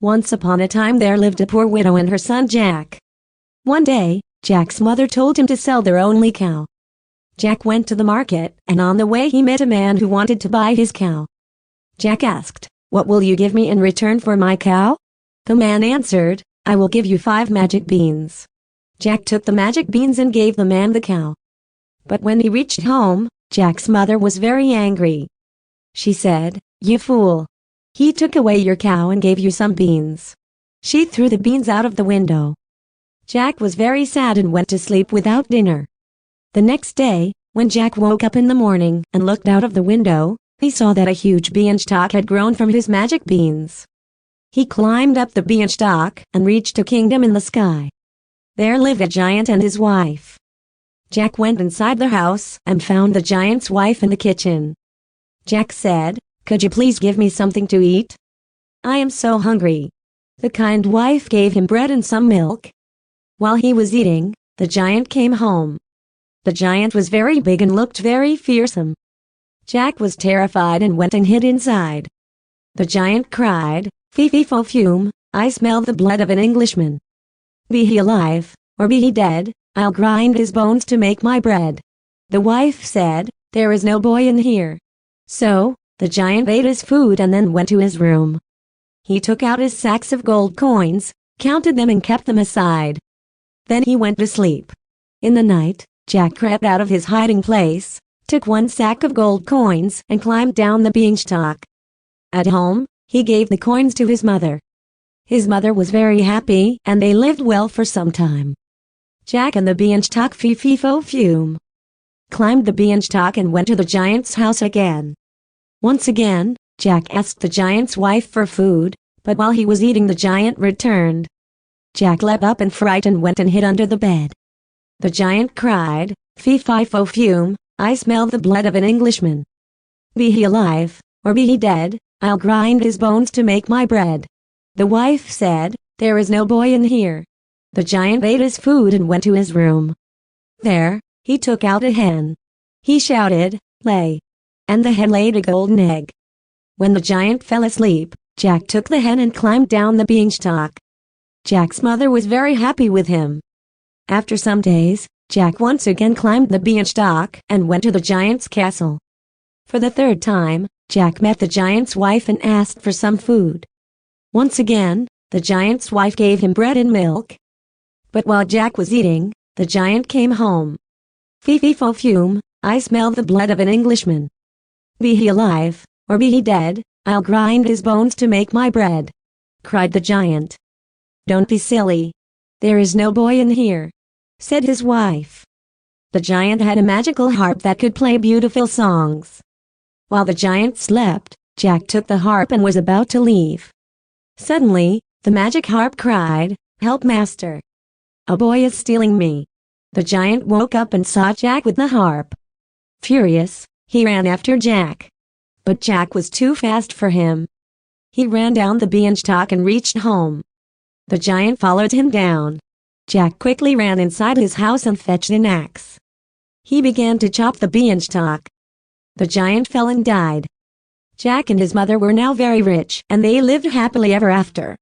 Once upon a time there lived a poor widow and her son Jack. One day, Jack's mother told him to sell their only cow. Jack went to the market, and on the way he met a man who wanted to buy his cow. Jack asked, "What will you give me in return for my cow?" The man answered, "I will give you 5 magic beans." Jack took the magic beans and gave the man the cow. But when he reached home, Jack's mother was very angry. She said, "You fool! He took away your cow and gave you some beans." She threw the beans out of the window. Jack was very sad and went to sleep without dinner. The next day, when Jack woke up in the morning and looked out of the window, he saw that a huge beanstalk had grown from his magic beans. He climbed up the beanstalk and reached a kingdom in the sky. There lived a giant and his wife. Jack went inside the house and found the giant's wife in the kitchen. Jack said, "Could you please give me something to eat? I am so hungry." The kind wife gave him bread and some milk. While he was eating, the giant came home. The giant was very big and looked very fearsome. Jack was terrified and went and hid inside. The giant cried, "Fee-fee-fo-fume, I smell the blood of an Englishman. Be he alive, or be he dead, I'll grind his bones to make my bread." The wife said, "There is no boy in here." So, the giant ate his food and then went to his room. He took out his sacks of gold coins, counted them and kept them aside. Then he went to sleep. In the night, Jack crept out of his hiding place, took 1 sack of gold coins and climbed down the beanstalk. At home, he gave the coins to his mother. His mother was very happy and they lived well for some time. Jack and the beanstalk fee-fee-fo-fume climbed the beanstalk and went to the giant's house again. Once again, Jack asked the giant's wife for food, but while he was eating the giant returned. Jack leapt up in fright and went and hid under the bed. The giant cried, "Fee-fi-fo-fume, I smell the blood of an Englishman. Be he alive, or be he dead, I'll grind his bones to make my bread." The wife said, "There is no boy in here." The giant ate his food and went to his room. There, he took out a hen. He shouted, "Lay!" And the hen laid a golden egg. When the giant fell asleep, Jack took the hen and climbed down the beanstalk. Jack's mother was very happy with him. After some days, Jack once again climbed the beanstalk and went to the giant's castle. For the 3rd time, Jack met the giant's wife and asked for some food. Once again, the giant's wife gave him bread and milk. But while Jack was eating, the giant came home. "Fee-fee-fo-fume, I smell the blood of an Englishman. Be he alive, or be he dead, I'll grind his bones to make my bread," cried the giant. "Don't be silly. There is no boy in here," said his wife. The giant had a magical harp that could play beautiful songs. While the giant slept, Jack took the harp and was about to leave. Suddenly, the magic harp cried, "Help, master! A boy is stealing me." The giant woke up and saw Jack with the harp. Furious, he ran after Jack. But Jack was too fast for him. He ran down the beanstalk and reached home. The giant followed him down. Jack quickly ran inside his house and fetched an axe. He began to chop the beanstalk. The giant fell and died. Jack and his mother were now very rich and they lived happily ever after.